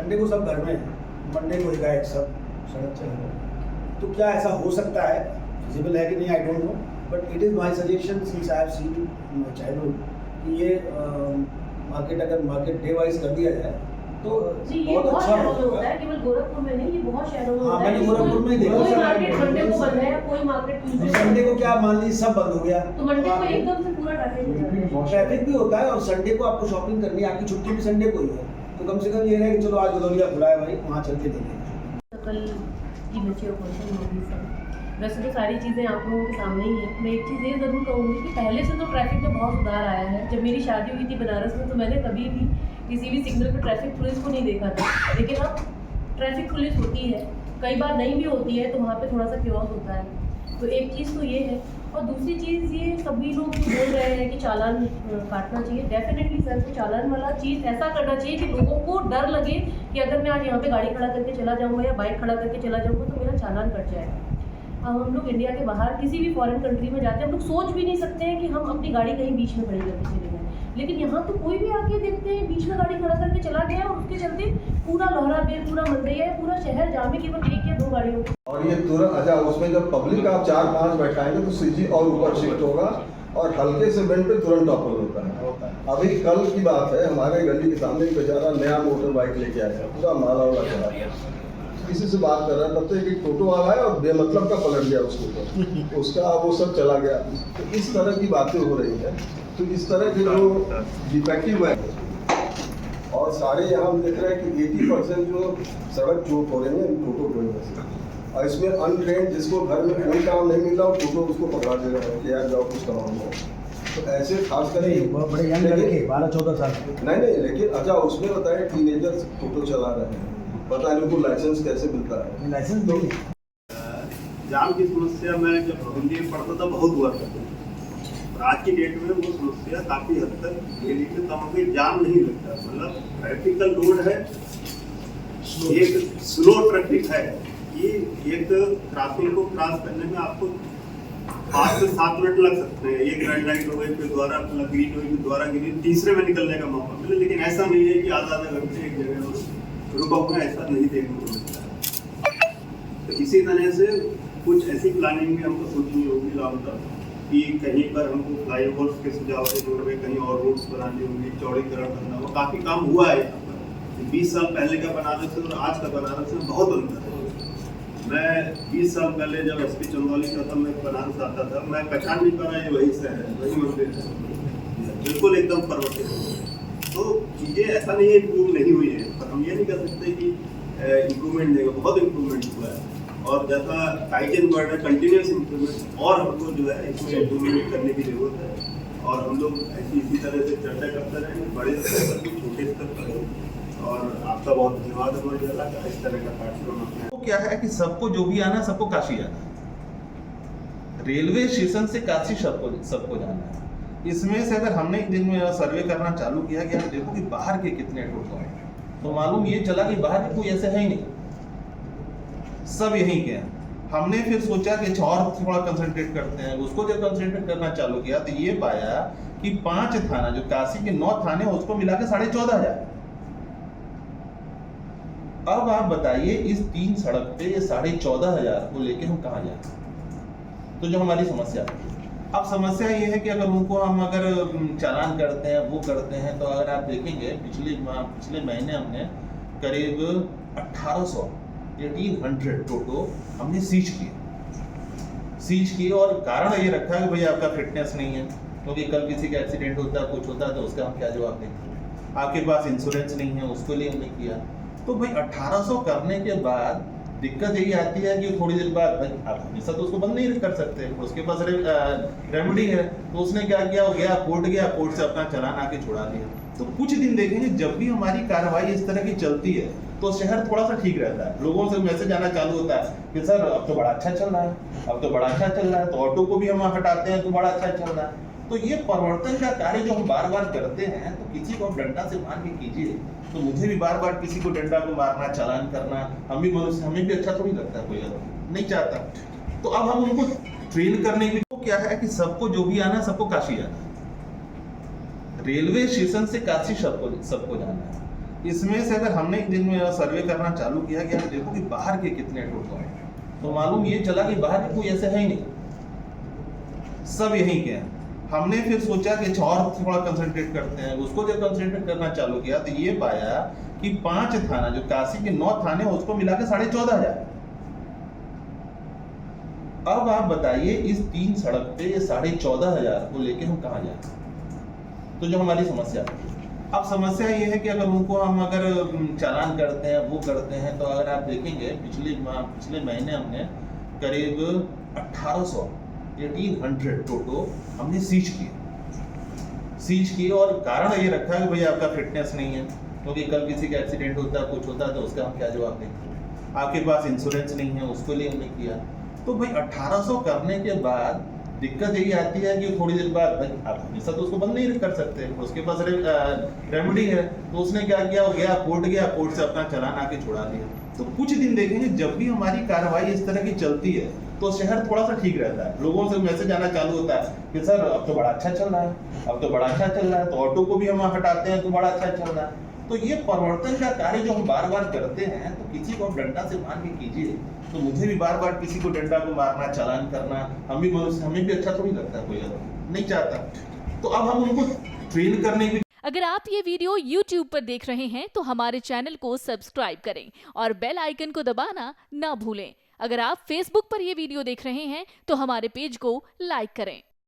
Sunday को सब घर में है, मंडे को एकाएक सब सड़क चल, तो क्या ऐसा हो सकता है, फिजिबल है कि नहीं I don't know, but it is my suggestion since I have seen childhood कि ये मार्केट डे वाइज कर दिया जाए तो जी ये बहुत शहरों में होता है, केवल गोरखपुर में नहीं, ये बहुत शहरों में होता है। मैंने गोरखपुर में ही देखा। कोई मार्केट मंडे को बंद है, कोई मार्केट संडे को क्या मान लीजिए सब बंद हो गया तो मंडे को एकदम से पूरा ट्रैफिक हो जाता है। ट्रैफिक भी होता है और संडे को आपको शॉपिंग करनी है, आपकी छुट्टी भी संडे को ही है, तो कम से कम ये रहे कि चलो आज गदौलिया खुला है भाई, वहाँ चल के देखेंगे। कल की बच्ची ऑपरेशन होगी सर, वैसे तो सारी चीज़ें आप लोगों के सामने ही है। मैं एक चीज़ ये ज़रूर कहूँगी कि पहले से तो ट्रैफिक में बहुत सुधार आया है। जब मेरी शादी हुई थी बनारस में तो मैंने कभी भी किसी भी सिग्नल पर ट्रैफिक पुलिस को नहीं देखा था, लेकिन अब ट्रैफिक पुलिस होती है, कई बार नहीं भी होती है, तो वहाँ पे थोड़ा सा क्योस होता है। तो एक चीज़ तो ये है, और दूसरी चीज़ ये सभी लोग जो बोल रहे हैं कि चालान काटना चाहिए, डेफिनेटली सर तो चालान वाला चीज़ ऐसा करना चाहिए कि लोगों को डर लगे कि अगर मैं आज यहाँ पे गाड़ी खड़ा करके चला जाऊँगा या बाइक खड़ा करके चला जाऊँगा तो मेरा चालान कट जाएगा। अब हम लोग इंडिया के बाहर किसी भी फॉरेन कंट्री में जाते हैं, हम लोग सोच भी नहीं सकते हैं कि हम अपनी गाड़ी कहीं बीच में खड़ी करके चले जाएं, लेकिन यहाँ तो कोई भी आके देखते हैं बीच में गाड़ी खड़ा करके चला गया और उसके चलते पूरा लौहरा बेर, पूरा मंदैया, पूरा शहर जाम है केवल एक या दो गाड़ियों। और ये तुरंत अच्छा उसमें जब पब्लिक आप 4-5 बैठाएंगे तो सीजी और ऊपर शिफ्ट होगा और हल्के से बेंड पे तुरंत टॉपल होता है। अभी कल की बात है, हमारे गली के सामने एक बेचारा नया मोटर बाइक लेके आया, पूरा माला वाला चला गया, किसी से बात कर रहा है, तब तक एक टोटो वाला है और बेमतलब का पलट गया उसके ऊपर, उसका वो सब चला गया। तो इस तरह की बातें हो रही है, तो इस तरह के जो डिफेक्टिव है और सारे यहाँ हम देख रहे हैं कि 80% जो सड़क चौक हो रही है टोटो की वजह से, और इसमें अनट्रेंड जिसको घर में कोई काम नहीं मिल रहा हो टोटो उसको पकड़ा दे रहा है कि यार जाओ कुछ कमाओ। तो ऐसे खास कर बड़े यंग लड़के 12-14 साल नहीं, लेकिन अच्छा उसमें बताया टीनेजर्स टोटो चला रहे हैं, पता नहीं उनको लाइसेंस कैसे मिलता है, लाइसेंस दो। जाम की समस्या मैं जब हिंदी में पढ़ता था बहुत हुआ करती थी, और आज की डेट में वो समस्या काफ़ी हद तक दिल्ली में कम हो गई, जाम नहीं लगता, मतलब ट्रैफिक का लोड है, एक स्लो ट्रैफिक है कि एक क्रॉसिंग को क्रॉस करने में आपको 5 से 7 मिनट लग सकते हैं, एक रेड लाइट हो गई फिर दोबारा ग्रीन हुई फिर दोबारा ग्रीन, तीसरे में निकलने का मौका मिले, लेकिन ऐसा नहीं है कि आधा घंटे एक जगह रुका हुआ, ऐसा नहीं देखने को मिलता है। तो इसी तरह से कुछ ऐसी प्लानिंग भी हमको सोचनी होगी लॉन्ग टर्म कि कहीं पर हमको फ्लाईओवर्स के सजावटी रोड में कहीं और रोड्स बनानी होंगी, चौड़ीकरण करना होगा, काफ़ी काम हुआ है यहाँ पर। 20 साल पहले का बनारस और आज का बनारस में बहुत अंतर है। मैं 20 साल पहले जब एसपी चंदौली का था, मैं बनारस आता था, मैं पहचान नहीं पा रहा ये वही शहर है, वही मंदिर है, बिल्कुल एकदम परिवर्तित हो गया। तो चीज़ें ऐसा नहीं है इम्प्रूव नहीं हुई है, पर हम ये नहीं कह सकते कि इम्प्रूवमेंट नहीं, बहुत इम्प्रूवमेंट हुआ है, और जैसा टाइटन वर्ड है कंटिन्यूस इम्प्रूवमेंट, और हमको जो है इसमें इम्प्रूवमेंट करने की जरूरत है, और हम लोग इसी तरह से चर्चा करते रहेंगे, बड़े स्तर पर भी छोटे स्तर पर। और आपका बहुत धन्यवाद हमारे जिला का इस तरह का कार्यक्रम अपने तो क्या है कि सबको जो भी आना सबको काशी आना, रेलवे स्टेशन से काशी सबको जाना है। इसमें से अगर हमने एक दिन में सर्वे करना चालू किया कि आप देखो कि बाहर के कितने टोटो हैं, तो मालूम ये चला कि बाहर के कोई ऐसे है ही नहीं, सब यहीं के हैं। हमने फिर सोचा कि और थोड़ा कंसंट्रेट करते हैं, उसको जब कंसंट्रेट करना चालू किया तो ये पाया कि 5 थाना जो काशी के 9 थाने उसको मिला के 14,500। अब आप बताइए इस 3 सड़क पे ये 14,500 को लेके हम कहाँ जाए? तो जो हमारी समस्या है, अब समस्या ये है कि अगर उनको हम अगर चालान करते हैं वो करते हैं, तो अगर आप देखेंगे पिछले महीने हमने करीब 1800 टोटो हमने सीज किए, और कारण ये रखा है कि भाई आपका फिटनेस नहीं है, क्योंकि कल किसी का एक्सीडेंट होता है कुछ होता है तो उसका हम क्या जवाब देंगे, आपके पास इंश्योरेंस नहीं है, उसके लिए हमने किया। तो भाई 1800 करने के बाद दिक्कत यही आती है कि थोड़ी देर बाद भाई आप हमेशा तो उसको बंद नहीं कर सकते, उसके पास रेमेडी है, तो उसने क्या किया, वो गया कोर्ट से अपना चालान आके छुड़ा लिया। तो कुछ दिन देखेंगे जब भी हमारी कार्रवाई इस तरह की चलती है तो शहर थोड़ा सा ठीक रहता है, लोगों से मैसेज आना चालू होता है कि सर अब तो बड़ा अच्छा चल रहा है, तो ऑटो को भी हम हटाते हैं तो बड़ा अच्छा चल रहा है। तो ये परिवर्तन का कार्य जो हम बार बार करते हैं, तो किसी को आप डंडा से मार के कीजिए, तो मुझे भी बार बार किसी को डंडा को मारना, चालान करना, हमें भी अच्छा थोड़ी लगता है, कोई नहीं चाहता। तो अब हम उनको ट्रेन करने के लिए क्या है कि सबको जो भी आना सबको काशी आना, रेलवे स्टेशन से काशी सबको जाना है। इसमें से अगर हमने एक दिन में सर्वे करना चालू किया कि यार देखो कि बाहर के कितने टोटो हैं, तो मालूम ये चला कि बाहर के कोई ऐसे है ही नहीं, सब यहीं के हैं। हमने फिर सोचा कि अच्छा और थोड़ा कंसंट्रेट करते हैं, उसको जब कंसंट्रेट करना चालू किया तो ये पाया कि 5 थाना, जो काशी के 9 थाने उसको मिला के 14,500। अब आप बताइए इस 3 सड़क पे 14,500 को लेके हम कहाँ जाए? तो जो हमारी समस्या है, अब समस्या ये है कि अगर उनको हम अगर चालान करते हैं, वो करते हैं, तो अगर आप देखेंगे पिछले महीने हमने करीब 1800 टोटो हमने सीज किए और कारण ये रखा है कि भाई आपका फिटनेस नहीं है, क्योंकि कल किसी का एक्सीडेंट होता है, कुछ होता है, तो उसका हम क्या जवाब देंगे? आपके पास इंश्योरेंस नहीं है, उसके लिए हमने किया। तो भाई 1800 करने के बाद दिक्कत यही आती है कि थोड़ी देर बाद भाई आप हमेशा तो उसको बंद नहीं कर सकते, उसके पास रेमेडी है। तो उसने क्या किया, वो गया कोर्ट से अपना चालान आके छुड़ा लिया। तो कुछ दिन देखेंगे जब भी हमारी कार्रवाई इस तरह की चलती है तो शहर थोड़ा सा ठीक रहता है, लोगों से मैसेज आना चालू होता है कि सर अब तो बड़ा अच्छा चल रहा है, तो ऑटो को भी हम हटाते हैं तो बड़ा अच्छा चल रहा है। तो ये परिवर्तन का कार्य जो हम बार बार करते हैं, तो किसी को डंडा से मार के कीजिए, तो मुझे भी बार बार किसी को डंडा को मारना, चालान करना, हमें भी अच्छा थोड़ी लगता है, कोई नहीं चाहता। तो अब हम उनको ट्रेन करने की। अगर आप ये वीडियो YouTube पर देख रहे हैं तो हमारे चैनल को सब्सक्राइब करें और बेल आइकन को दबाना ना भूलें। अगर आप Facebook पर ये वीडियो देख रहे हैं तो हमारे पेज को लाइक करें।